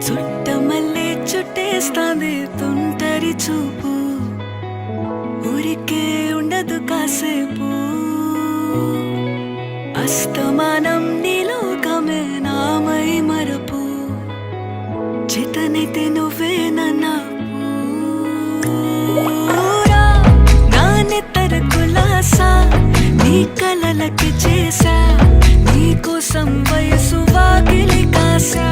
చుట్టమల్లే చుట్టేస్తాంది తుంటరి చూపు, ఊరికే ఉండదు కాసేపు. అస్తమానం నీలోకమే నామై మరపు, చేతనైతే నువ్వే నన్నా నా నెత్తర కులాసా నీ కలలకి చేసా, నీ కోసం వయసు వాకిలి కాసా.